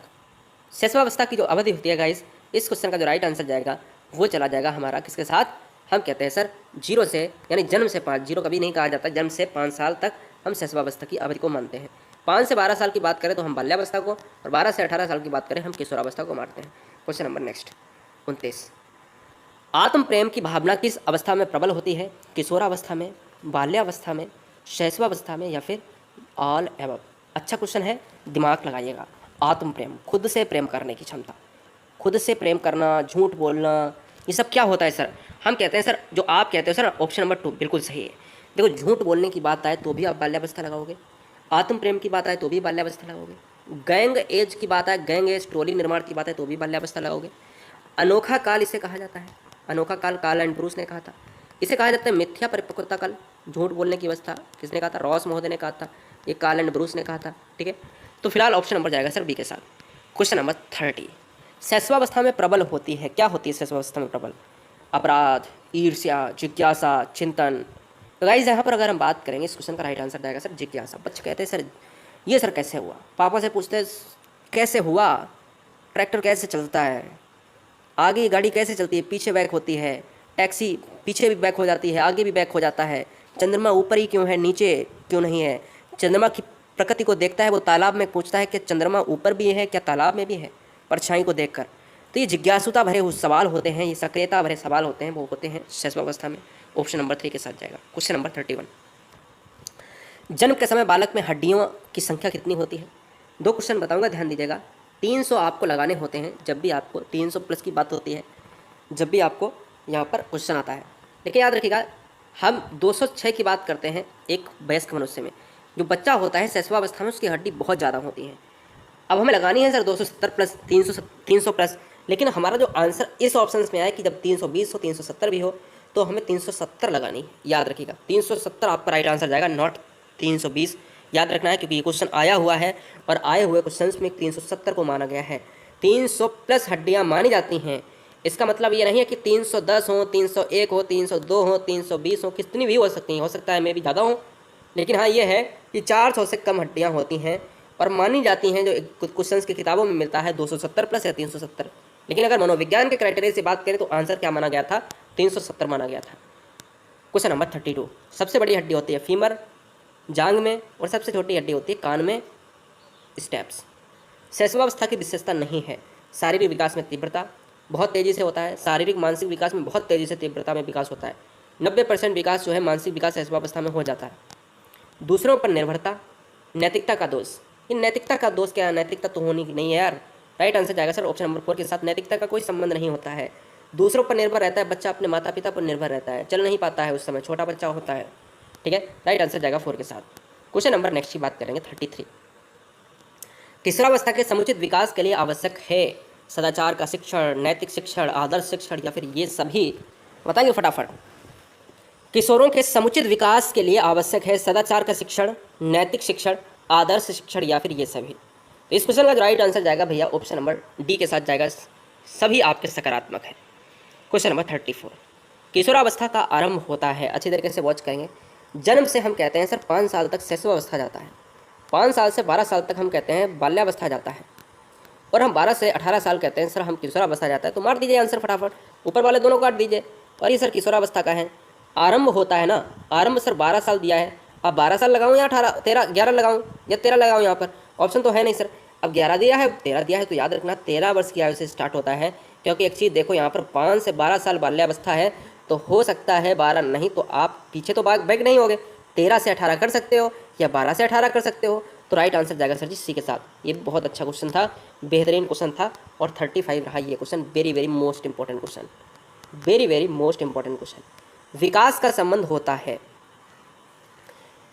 शैशवावस्था की जो अवधि होती है गाइस, इस क्वेश्चन का जो राइट आंसर जाएगा वो चला जाएगा हमारा किसके साथ, हम कहते हैं सर 0 से, यानी जन्म से 5, 0 कभी नहीं कहा जाता, जन्म से 5 साल तक हम शैशवावस्था की अवधि को मानते हैं। 5 से 12 साल की बात करें तो हम बाल्यावस्था को, और 12 से 18 साल की बात करें हम किशोरावस्था को मानते हैं। क्वेश्चन नंबर नेक्स्ट 29, आत्म प्रेम की भावना किस अवस्था में प्रबल होती है, किशोरावस्था में, बाल्यावस्था में, शैशवावस्था में, या फिर ऑल एबव। अच्छा क्वेश्चन है, दिमाग लगाइएगा। आत्म प्रेम, खुद से प्रेम करने की क्षमता, खुद से प्रेम करना, झूठ बोलना, ये सब क्या होता है सर, हम कहते हैं सर, जो आप कहते हो सर ऑप्शन नंबर 2 बिल्कुल सही है। देखो झूठ बोलने की बात आए तो भी आप बाल्यावस्था लगाओगे, आत्म प्रेम की बात आए तो भी बाल्यावस्था लगाओगे, गैंग एज की बात आए, गैंग एज ट्रोली निर्माण की बात है तो भी बाल्यावस्था लगाओगे। अनोखा काल इसे कहा जाता है, अनोखा काल कार्ल एंड ब्रूस ने कहा था। इसे कहा जाता है मिथ्या परिपक्वता काल, झूठ बोलने की अवस्था किसने कहा था, रॉस महोदय ने कहा था, ये कार्ल एंड ब्रूस ने कहा था। ठीक है, तो फिलहाल ऑप्शन नंबर जाएगा सर बी के साथ। क्वेश्चन नंबर 30, शैशवावस्था में प्रबल होती है, क्या होती है शैशवावस्था में प्रबल, अपराध, ईर्ष्या, जिज्ञासा, चिंतन। तो गाइस यहाँ पर अगर हम बात करेंगे इस क्वेश्चन का राइट आंसर जाएगा सर जिज्ञासा। बच्चे कहते हैं सर ये सर कैसे हुआ, पापा से पूछते हैं कैसे हुआ, ट्रैक्टर कैसे चलता है, आगे गाड़ी कैसे चलती है, पीछे बैक होती है, टैक्सी पीछे भी बैक हो जाती है, आगे भी बैक हो जाता है, चंद्रमा ऊपर ही क्यों है, नीचे क्यों नहीं है, चंद्रमा की प्रकृति को देखता है वो तालाब में, पूछता है कि चंद्रमा ऊपर भी है क्या तालाब में भी है, परछाई को देखकर। तो ये जिज्ञासुता भरे सवाल होते हैं, ये सक्रियता भरे सवाल होते हैं, वो होते हैं शैशवावस्था में। ऑप्शन नंबर 3 के साथ जाएगा। क्वेश्चन नंबर 31, जन्म के समय बालक में हड्डियों की संख्या कितनी होती है? 2 क्वेश्चन बताऊंगा, ध्यान दीजिएगा। 300 आपको लगाने होते हैं जब भी आपको 300 प्लस की बात होती है, जब भी आपको यहाँ पर क्वेश्चन आता है। लेकिन याद रखिएगा, हम 206 की बात करते हैं एक वयस्क मनुष्य में। जो बच्चा होता है शैशवावस्था में उसकी हड्डी बहुत ज़्यादा होती है। अब हमें लगानी है सर 270 प्लस 300 प्लस, लेकिन हमारा जो आंसर इस ऑप्शन में आया कि जब 320 हो 370 भी हो तो हमें 370 लगानी है। याद रखिएगा 370 आपका राइट आंसर जाएगा, नॉट 320। याद रखना है क्योंकि ये क्वेश्चन आया हुआ है और आए हुए क्वेश्चंस में 370 को माना गया है। 300 प्लस हड्डियाँ मानी जाती हैं, इसका मतलब ये नहीं है कि 310 हो, 301 हो, 302 हो, 320 हो, कितनी भी हो सकती हैं, हो सकता है मैं भी ज़्यादा हूँ, लेकिन हाँ ये है कि 400 से कम हड्डियाँ होती हैं और मानी जाती हैं। जो क्वेश्चंस की किताबों में मिलता है 270 प्लस या 370, लेकिन अगर मनोविज्ञान के क्राइटेरिया से बात करें तो आंसर क्या माना गया था? 370 माना गया था। क्वेश्चन नंबर 32, सबसे बड़ी हड्डी होती है फीमर जांग में और सबसे छोटी हड्डी होती है कान में स्टेप्स। शैशवावस्था की विशेषता नहीं है शारीरिक विकास में तीव्रता, बहुत तेज़ी से होता है। शारीरिक मानसिक विकास में बहुत तेज़ी से तीव्रता में विकास होता है। 90% विकास जो है मानसिक विकास शैशवावस्था में हो जाता है। दूसरों पर निर्भरता, नैतिकता का दोष। ये नैतिकता का दोष क्या है? नैतिकता तो होनी नहीं है यार। राइट आंसर जाएगा सर ऑप्शन नंबर 4 के साथ। नैतिकता का कोई संबंध नहीं होता है। दूसरों पर निर्भर रहता है, बच्चा अपने माता पिता पर निर्भर रहता है, चल नहीं पाता है उस समय, छोटा बच्चा होता है। ठीक है, राइट आंसर जाएगा 4 के साथ। क्वेश्चन नंबर नेक्स्ट की बात करेंगे 33, किशोरावस्था के समुचित विकास के लिए आवश्यक है सदाचार का शिक्षण, नैतिक शिक्षण, आदर्श शिक्षण या फिर ये सभी? बताएंगे फटाफट। किशोरों के समुचित विकास के लिए आवश्यक है सदाचार का शिक्षण, नैतिक शिक्षण, आदर्श शिक्षण या फिर ये सभी? तो इस क्वेश्चन का राइट आंसर जाएगा भैया ऑप्शन नंबर डी के साथ जाएगा, सभी आपके सकारात्मक है। क्वेश्चन नंबर 34, किशोरावस्था का आरंभ होता है, अच्छी तरीके से वॉच करेंगे। जन्म से हम कहते हैं सर 5 साल तक शैशवावस्था जाता है, 5 साल से 12 साल तक हम कहते हैं बाल्यावस्था जाता है, और हम 12 से 18 साल कहते हैं सर हम किशोरावस्था जाता है। तो मार दीजिए आंसर फटाफट, ऊपर वाले दोनों काट दीजिए। और ये सर किशोरावस्था का है, आरंभ होता है ना, आरंभ सर 12 साल दिया है। अब 12 साल लगाऊं या 18 13 11 लगाऊं या 13 लगाऊं? यहाँ पर ऑप्शन तो है नहीं सर। अब 11 दिया है, 13 दिया है, तो याद रखना 13 वर्ष की आयु से स्टार्ट होता है। क्योंकि एक चीज़ देखो, यहाँ पर 5 से 12 साल बाल्यावस्था है, तो हो सकता है 12 नहीं तो आप पीछे तो बैक नहीं होगे, 13 से 18 कर सकते हो या 12 से 18 कर सकते हो। तो राइट आंसर जाएगा सर जी सी के साथ। ये बहुत अच्छा क्वेश्चन था, बेहतरीन क्वेश्चन था, और 35 रहा ये question. Very very most important question, very very most important question. विकास का संबंध होता है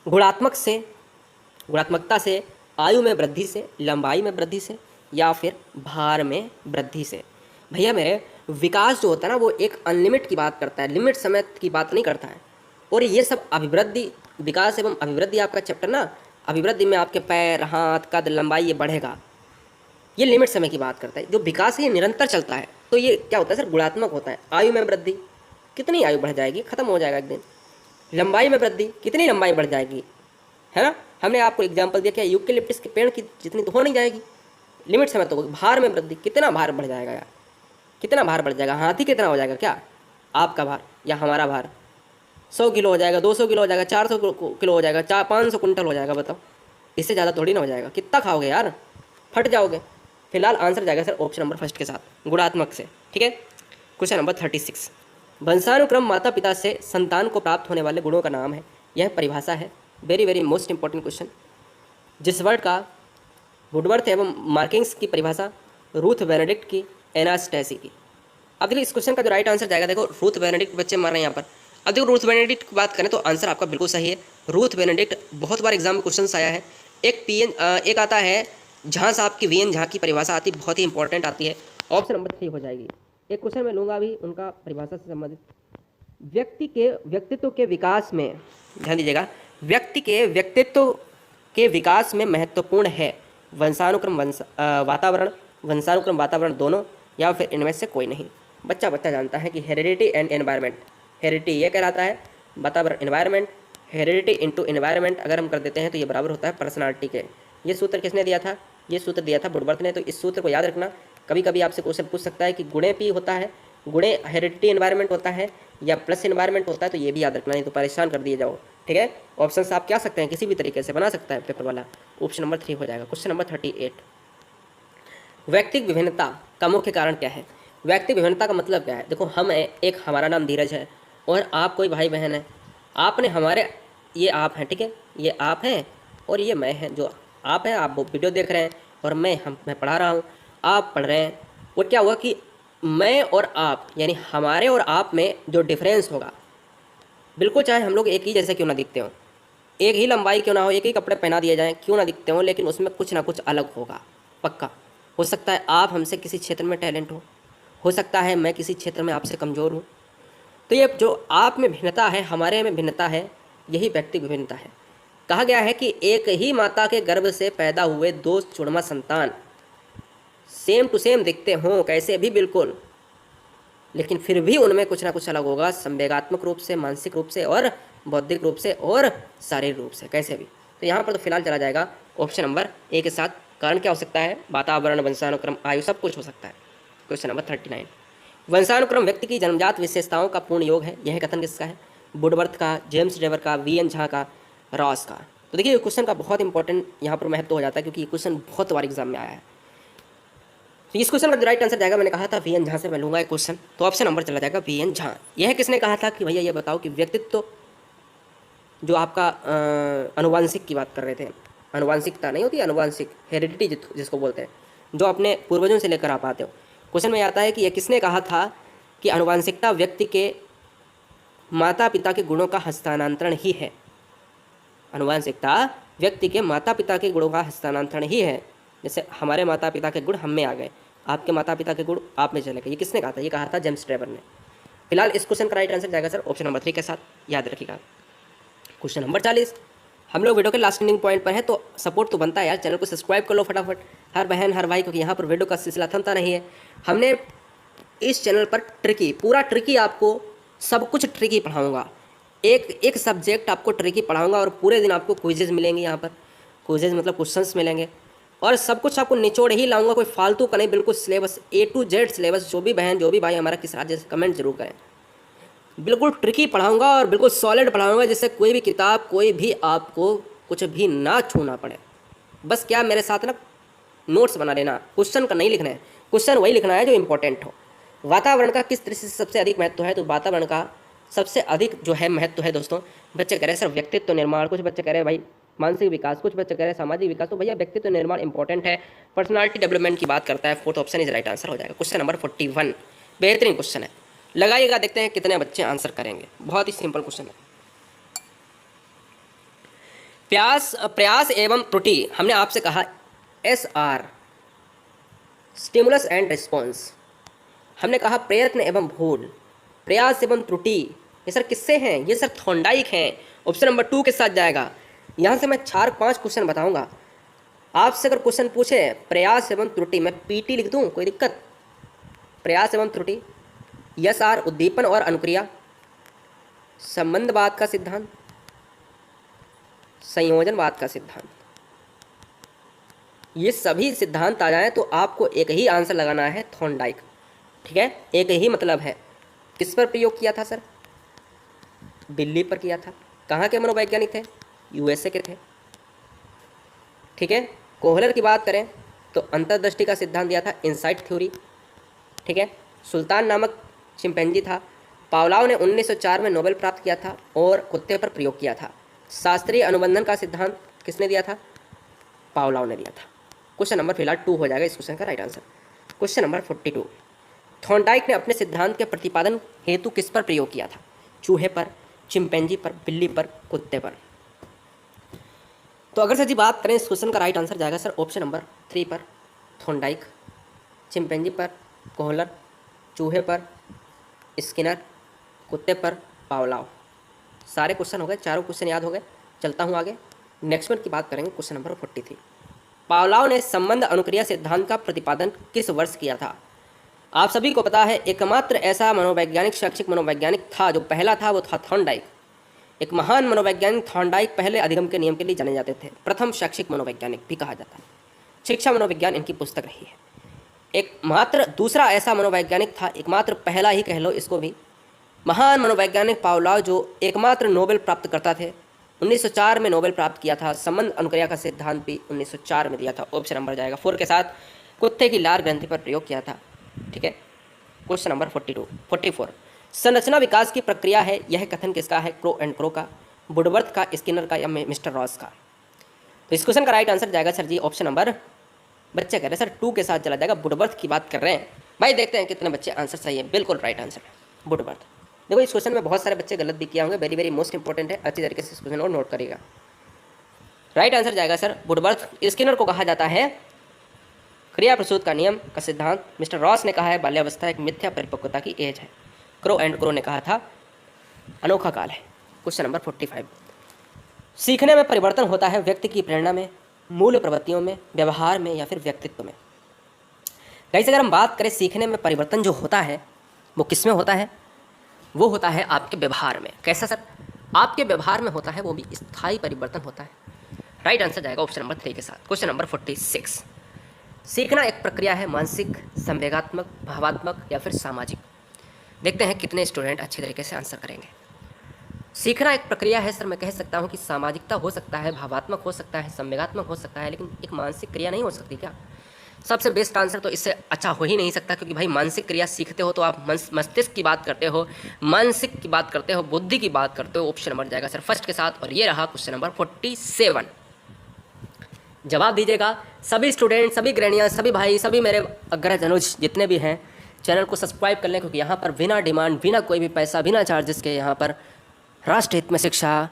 गुणात्मकता से, आयु में वृद्धि से, लंबाई में वृद्धि से या फिर भार में वृद्धि से? भैया मेरे, विकास जो होता है ना वो एक अनलिमिट की बात करता है, लिमिट समय की बात नहीं करता है। और ये सब अभिवृद्धि, विकास एवं अभिवृद्धि आपका चैप्टर ना, अभिवृद्धि में आपके पैर, हाथ, कद, लंबाई ये बढ़ेगा, ये लिमिट समय की बात करता है। जो विकास है ये निरंतर चलता है, तो ये क्या होता है सर? गुणात्मक होता है। आयु में वृद्धि, कितनी आयु बढ़ जाएगी, खत्म हो जाएगा एक दिन। लंबाई में वृद्धि, कितनी लंबाई बढ़ जाएगी, है ना? हमने आपको एग्जाम्पल दिया क्या, यूकेलिप्टस के पेड़ की जितनी तो हो नहीं जाएगी, लिमिट समय तो होगी। भार में वृद्धि, कितना भार बढ़ जाएगा यार, कितना भार बढ़ जाएगा? हाथी कितना हो जाएगा क्या आपका भार या हमारा भार? 100 किलो हो जाएगा, 200 किलो हो जाएगा, 400 किलो हो जाएगा, 500 कुंटल हो जाएगा। बताओ, इससे ज़्यादा थोड़ी ना हो जाएगा। कितना खाओगे यार, फट जाओगे। फिलहाल आंसर जाएगा सर ऑप्शन नंबर फर्स्ट के साथ, गुणात्मक से। ठीक है, क्वेश्चन नंबर 36, वंशानुक्रम माता पिता से संतान को प्राप्त होने वाले गुणों का नाम है। यह परिभाषा है, very very most important question. जिस वर्ड का वुडवर्थ एवं मार्किंग्स की परिभाषा, रूथ बेनेडिक्ट की, एनास्टैसी की। अब देखिए इस क्वेश्चन का जो राइट आंसर जाएगा, देखो रूथ बेनेडिक्ट बच्चे मार रहे हैं यहाँ पर। अब देखो रूथ बेनेडिक्ट की बात करें तो आंसर आपका बिल्कुल सही है। रूथ बेनेडिक्ट बहुत बार एग्जाम में क्वेश्चन आया है। एक आता है झां साहब की, वीएन झां की परिभाषा आती है, बहुत ही इंपॉर्टेंट आती है, ऑप्शन नंबर 3 हो जाएगी। एक क्वेश्चन मैं लूँगा अभी उनका परिभाषा से संबंधित। व्यक्तित्व के विकास में, ध्यान दीजिएगा, व्यक्ति के व्यक्तित्व के विकास में महत्वपूर्ण है वंशानुक्रम वातावरण दोनों, या फिर इनमें से कोई नहीं? बच्चा जानता है कि हेरिडिटी एंड एनवायरनमेंट, हेरिडिटी ये कहलाता है, वातावरण एनवायरनमेंट, हेरिडिटी इनटू एनवायरनमेंट अगर हम कर देते हैं तो ये बराबर होता है पर्सनालिटी के। ये सूत्र किसने दिया था? ये सूत्र दिया था वुडवर्थ ने। तो इस सूत्र को याद रखना, कभी कभी आपसे क्वेश्चन पूछ सकता है कि गुणे पी होता है, गुणे हेरिडिटी एनवायरनमेंट होता है या प्लस एनवायरनमेंट होता है, तो ये भी याद रखना, नहीं तो परेशान कर दिए जाओ। ठीक है, ऑप्शन आप क्या सकते हैं, किसी भी तरीके से बना सकता है पेपर वाला। ऑप्शन नंबर 3 हो जाएगा। क्वेश्चन नंबर 38, व्यक्तिक विभिन्नता का मुख्य कारण क्या है? व्यक्तिक विभिन्नता का मतलब क्या है? देखो हम एक, हमारा नाम धीरज है, और आप कोई भाई बहन है, आपने हमारे, ये आप हैं, ठीक है, ये आप हैं और ये मैं हैं। जो आप हैं, आप वो वीडियो देख रहे हैं और मैं पढ़ा रहा हूँ, आप पढ़ रहे हैं। और क्या हुआ कि मैं और आप यानी हमारे और आप में जो डिफरेंस होगा, बिल्कुल चाहे हम लोग एक ही जैसे क्यों ना दिखते हो, एक ही लंबाई क्यों ना हो, एक ही कपड़े पहना दिए जाएं क्यों ना दिखते हो, लेकिन उसमें कुछ ना कुछ अलग होगा पक्का। हो सकता है आप हमसे किसी क्षेत्र में टैलेंट हो सकता है मैं किसी क्षेत्र में आपसे कमज़ोर हूँ। तो ये जो आप में भिन्नता है, हमारे में भिन्नता है, यही व्यक्ति विभिन्नता है। कहा गया है कि एक ही माता के गर्भ से पैदा हुए दो जुड़वा संतान सेम टू सेम दिखते हों कैसे भी बिल्कुल, लेकिन फिर भी उनमें कुछ ना कुछ अलग होगा, संवेगात्मक रूप से, मानसिक रूप से और बौद्धिक रूप से और शारीरिक रूप से, कैसे भी। तो यहाँ पर तो फिलहाल चला जाएगा ऑप्शन नंबर ए के साथ। कारण क्या हो सकता है? वातावरण, वंशानुक्रम, आयु, सब कुछ हो सकता है। क्वेश्चन नंबर 39, वंशानुक्रम व्यक्ति की जन्मजात विशेषताओं का पूर्ण योग है। यह कथन किसका है? वुडवर्थ का, जेम्स ड्रेवर का, वीएन झा का, रॉस का। तो देखिए ये क्वेश्चन का बहुत इंपॉर्टेंट यहाँ पर महत्व हो जाता है, क्योंकि ये क्वेश्चन बहुत बार एग्जाम में आया है। तो इस क्वेश्चन का राइट आंसर जाएगा, मैंने कहा था वीएन झा से मैं लूंगा एक क्वेश्चन, तो ऑप्शन नंबर चला जाएगा वीएन झा। यह किसने कहा था कि भैया ये बताओ कि व्यक्तित्व जो आपका अनुवांशिक की बात कर रहे थे, अनुवांशिकता नहीं होती, अनुवांशिक हेरिडिटी जिसको बोलते हैं, जो अपने पूर्वजों से लेकर आप आते हो। क्वेश्चन में आता है कि यह किसने कहा था कि अनुवांशिकता व्यक्ति के माता पिता के गुणों का हस्तांतरण ही है। अनुवांशिकता व्यक्ति के माता पिता के गुणों का हस्तांतरण ही है। जैसे हमारे माता पिता के गुण हम में आ गए, आपके माता पिता के गुण आप में चले गए। ये किसने कहा था? ये कहा था जेम्स ड्रेवर ने। फिलहाल इस क्वेश्चन का राइट आंसर जाएगा सर ऑप्शन नंबर 3 के साथ, याद रखिएगा। क्वेश्चन नंबर 40, हम लोग वीडियो के लास्ट एंडिंग पॉइंट पर है, तो सपोर्ट तो बनता है यार, चैनल को सब्सक्राइब कर लो फटाफट हर बहन हर भाई, क्योंकि यहाँ पर वीडियो का सिलसिला थमता नहीं है। हमने इस चैनल पर ट्रिकी, पूरा ट्रिकी, आपको सब कुछ ट्रिकी पढ़ाऊँगा, एक एक सब्जेक्ट आपको ट्रिकी पढ़ाऊँगा और पूरे दिन आपको क्विजेज मिलेंगे। यहाँ पर क्विजेज मतलब क्वेश्चंस मिलेंगे और सब कुछ आपको निचोड़ ही लाऊंगा, कोई फालतू का नहीं, बिल्कुल syllabus A to Z syllabus. जो भी बहन जो भी भाई हमारा किस राज्य से, कमेंट जरूर करें। बिल्कुल ट्रिकी पढ़ाऊंगा और बिल्कुल सॉलिड पढ़ाऊंगा, जिससे कोई भी किताब, कोई भी आपको कुछ भी ना छूना पड़े। बस क्या मेरे साथ ना नोट्स बना लेना, क्वेश्चन का नहीं लिखना है, क्वेश्चन वही लिखना है जो इंपॉर्टेंट हो। वातावरण का किस दृष्टि से सबसे अधिक महत्व है? तो वातावरण का सबसे अधिक जो है महत्व है दोस्तों, बच्चे कह रहे हैं सर व्यक्तित्व निर्माण, कुछ बच्चे कह रहे हैं भाई मानसिक विकास, कुछ बच्चे कह रहे हैं सामाजिक विकास। तो भैया व्यक्तित्व निर्माण इंपॉर्टेंट है, पर्सनालिटी डेवलपमेंट की बात करता है। Fourth option is right answer हो जाएगा। क्वेश्चन नंबर 41, बेहतरीन क्वेश्चन है, लगाइएगा, देखते हैं कितने बच्चे आंसर करेंगे। बहुत ही सिंपल क्वेश्चन है। प्रयास एवं त्रुटि, हमने आपसे कहा SR, स्टिमुलस एंड रिस्पॉन्स। हमने कहा प्रयत्न एवं भूल, प्रयास एवं त्रुटि, ये सर किससे हैं? ये सर थॉर्नडाइक हैं। ऑप्शन नंबर 2 के साथ जाएगा। यहाँ से मैं 4-5 क्वेश्चन बताऊंगा, आपसे अगर क्वेश्चन पूछे प्रयास एवं त्रुटि, मैं PT लिख दूँ, कोई दिक्कत? प्रयास एवं त्रुटि, SR उद्दीपन और अनुक्रिया, संबंधवाद का सिद्धांत, संयोजनवाद का सिद्धांत, ये सभी सिद्धांत आ जाएं तो आपको एक ही आंसर लगाना है, थॉर्नडाइक। ठीक है, एक ही मतलब है। किस पर प्रयोग किया था सर? बिल्ली पर किया था। कहाँ के मनोवैज्ञानिक थे? USA के थे। ठीक है, कोहलर की बात करें तो अंतर्दृष्टि का सिद्धांत दिया था, इनसाइट थ्योरी। ठीक है, सुल्तान नामक चिंपैंजी था। पावलाव ने 1904 में नोबेल प्राप्त किया था और कुत्ते पर प्रयोग किया था। शास्त्रीय अनुबंधन का सिद्धांत किसने दिया था? पावलाव ने दिया था। क्वेश्चन नंबर फिलहाल 2 हो जाएगा इस क्वेश्चन का right answer. Question number 42, Thorndike ने अपने सिद्धांत के प्रतिपादन हेतु किस पर प्रयोग किया था? चूहे पर, चिंपैंजी पर, बिल्ली पर, कुत्ते पर। तो अगर सर जी बात करें इस क्वेश्चन का राइट आंसर जाएगा सर ऑप्शन नंबर 3 पर, थॉर्नडाइक। चिंपैंजी पर कोहलर, चूहे पर स्किनर, कुत्ते पर पावलाव। सारे क्वेश्चन हो गए, चारों क्वेश्चन याद हो गए। चलता हूँ आगे, नेक्स्ट वन की बात करेंगे। क्वेश्चन नंबर 43, पावलाव ने संबंध अनुक्रिया सिद्धांत का प्रतिपादन किस वर्ष किया था? आप सभी को पता है एकमात्र ऐसा मनोवैज्ञानिक, शैक्षिक मनोवैज्ञानिक था जो पहला था, वो था थॉर्नडाइक। एक महान मनोवैज्ञानिक थॉर्नडाइक पहले अधिगम के नियम के लिए जाने जाते थे, प्रथम शैक्षिक मनोवैज्ञानिक भी कहा जाता है। शिक्षा मनोविज्ञान इनकी पुस्तक रही है। एक मात्र दूसरा ऐसा मनोवैज्ञानिक था, एकमात्र पहला ही कह लो इसको भी, महान मनोवैज्ञानिक पावलाव, जो एकमात्र नोबेल प्राप्त करता थे। 1904 में नोबेल प्राप्त किया था। संबंध अनुक्रिया का सिद्धांत भी 1904 में दिया था। ऑप्शन नंबर जाएगा 4 के साथ, कुत्ते की लार ग्रंथि पर प्रयोग किया था। ठीक है, क्वेश्चन नंबर 44, संरचना विकास की प्रक्रिया है, यह कथन किसका है? क्रो एंड क्रो का, वुडवर्थ का, स्किनर का या मिस्टर रॉस का? तो इस क्वेश्चन का राइट आंसर जाएगा सर जी ऑप्शन नंबर, बच्चे कह रहे हैं सर 2 के साथ चला जाएगा, वुडवर्थ की बात कर रहे हैं। भाई देखते हैं कितने बच्चे आंसर सही है, बिल्कुल राइट आंसर है वुडवर्थ। देखो इस क्वेश्चन में बहुत सारे बच्चे गलत भी किया होंगे, वेरी वेरी मोस्ट इंपॉर्टेंट है, अच्छी तरीके से इस क्वेश्चन को नोट करिएगा। राइट आंसर जाएगा सर वुडवर्थ। स्किनर को कहा जाता है क्रिया प्रसूत का नियम का सिद्धांत। मिस्टर रॉस ने कहा है बाल्यावस्था एक मिथ्या परिपक्वता की एज है। क्रो एंड क्रो ने कहा था अनोखा काल है। क्वेश्चन नंबर 45, सीखने में परिवर्तन होता है व्यक्ति की प्रेरणा में, मूल प्रवृत्तियों में, व्यवहार में या फिर व्यक्तित्व में? गाइस अगर हम बात करें सीखने में परिवर्तन जो होता है वो किस में होता है? वो होता है आपके व्यवहार में। कैसा सर? आपके व्यवहार में होता है, वो भी स्थायी परिवर्तन होता है। राइट आंसर जाएगा ऑप्शन नंबर 3 के साथ। क्वेश्चन नंबर 46, सीखना एक प्रक्रिया है मानसिक, संवेगात्मक, भावात्मक या फिर सामाजिक? देखते हैं कितने स्टूडेंट अच्छे तरीके से आंसर करेंगे। सीखना एक प्रक्रिया है सर, मैं कह सकता हूँ कि सामाजिकता हो सकता है, भावात्मक हो सकता है, संवेगात्मक हो सकता है, लेकिन एक मानसिक क्रिया नहीं हो सकती क्या? सबसे बेस्ट आंसर तो इससे अच्छा हो ही नहीं सकता, क्योंकि भाई मानसिक क्रिया सीखते हो तो आप मस्तिष्क की बात करते हो, मानसिक की बात करते हो, बुद्धि की बात करते हो। ऑप्शन नंबर जाएगा सर फर्स्ट के साथ। और ये रहा क्वेश्चन नंबर 47। जवाब दीजिएगा सभी स्टूडेंट, सभी गृहणियाँ, सभी भाई, सभी मेरे अग्रज अनुज जितने भी हैं, चैनल को सब्सक्राइब कर लें, क्योंकि यहाँ पर बिना डिमांड, बिना कोई भी पैसा, बिना चार्जेस के यहाँ पर राष्ट्र हित में शिक्षा,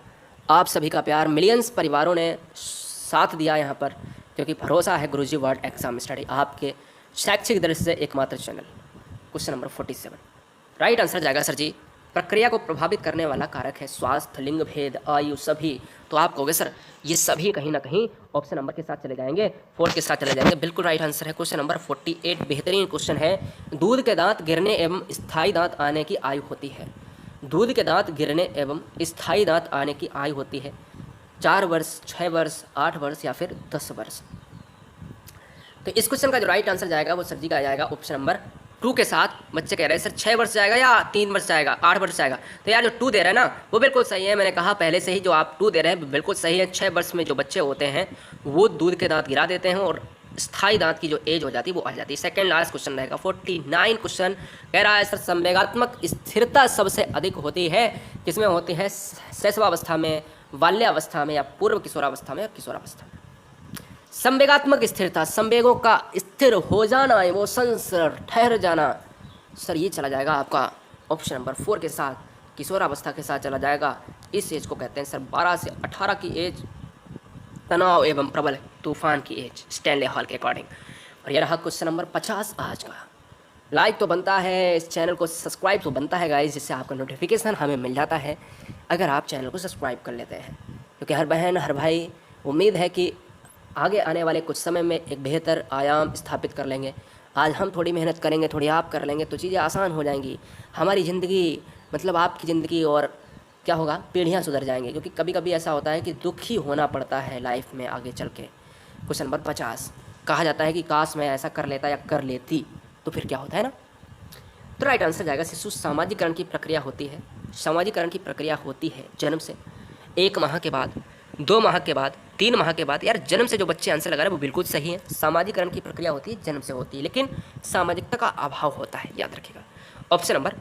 आप सभी का प्यार, मिलियंस परिवारों ने साथ दिया यहाँ पर, क्योंकि भरोसा है गुरुजी वर्ल्ड एग्जाम स्टडी, आपके शैक्षिक दृष्टि से एकमात्र channel. Question number 47, right answer जाएगा सर जी प्रक्रिया को प्रभावित करने वाला कारक है स्वास्थ्य, लिंग भेद, आयु, सभी। तो आप कहोगे सर ये सभी कहीं ना कहीं ऑप्शन नंबर के साथ चले जाएंगे, 4 के साथ चले जाएंगे। बिल्कुल राइट आंसर है क्वेश्चन नंबर 48। बेहतरीन क्वेश्चन है। दूध के दांत गिरने एवं स्थायी दांत आने की आयु होती है। दूध के दांत गिरने एवं स्थायी दांत आने की आयु होती है 4 वर्ष, 6 वर्ष, 8 वर्ष या फिर 10 वर्ष। तो इस क्वेश्चन का जो राइट आंसर जाएगा वो सर जी का जाएगा ऑप्शन नंबर 2 के साथ। बच्चे कह रहे हैं सर 6 वर्ष जाएगा या 3 वर्ष जाएगा, 8 वर्ष जाएगा? तो यार जो 2 दे रहे हैं ना वो बिल्कुल सही है। मैंने कहा पहले से ही जो आप 2 दे रहे हैं बिल्कुल सही है। 6 वर्ष में जो बच्चे होते हैं वो दूध के दांत गिरा देते हैं और स्थायी दांत की जो एज हो जाती है वो आ जाती है। सेकंड लास्ट क्वेश्चन रहेगा 49 क्वेश्चन। कह रहा है सर संवेगात्मक स्थिरता सबसे अधिक होती है किसमें होती है? शैशवावस्था में, बाल्यावस्था में या पूर्व किशोरावस्था में या किशोरावस्था में? संवेगात्मक स्थिरता, संवेगों का स्थिर हो जाना, इमोशंस ठहर जाना, सर ये चला जाएगा आपका ऑप्शन नंबर 4 के साथ, किशोरावस्था के साथ चला जाएगा। इस एज को कहते हैं सर 12 से 18 की एज, तनाव एवं प्रबल तूफान की एज, स्टैनले हॉल के अकॉर्डिंग। और यह रहा क्वेश्चन नंबर 50 आज का। लाइक तो बनता है, इस चैनल को सब्सक्राइब तो बनता है गाइस, जिससे आपका नोटिफिकेशन हमें मिल जाता है अगर आप चैनल को सब्सक्राइब कर लेते हैं। क्योंकि हर बहन, हर भाई उम्मीद है कि आगे आने वाले कुछ समय में एक बेहतर आयाम स्थापित कर लेंगे। आज हम थोड़ी मेहनत करेंगे, थोड़ी आप कर लेंगे तो चीज़ें आसान हो जाएंगी। हमारी ज़िंदगी मतलब आपकी ज़िंदगी और क्या होगा, पीढ़ियाँ सुधर जाएंगी। क्योंकि कभी कभी ऐसा होता है कि दुखी होना पड़ता है लाइफ में आगे चल के। क्वेश्चन नंबर 50, कहा जाता है कि काश मैं ऐसा कर लेता या कर लेती तो फिर क्या होता है ना। तो राइट आंसर जाएगा शिशु सामाजिकरण की प्रक्रिया होती है। सामाजिकरण की प्रक्रिया होती है जन्म से, 1 माह के बाद, 2 माह के बाद, 3 माह के बाद। यार जन्म से जो बच्चे आंसर लगा रहे हैं वो बिल्कुल सही है। सामाजिकरण की प्रक्रिया होती है जन्म से होती है, लेकिन सामाजिकता का अभाव होता है, याद रखिएगा। Option number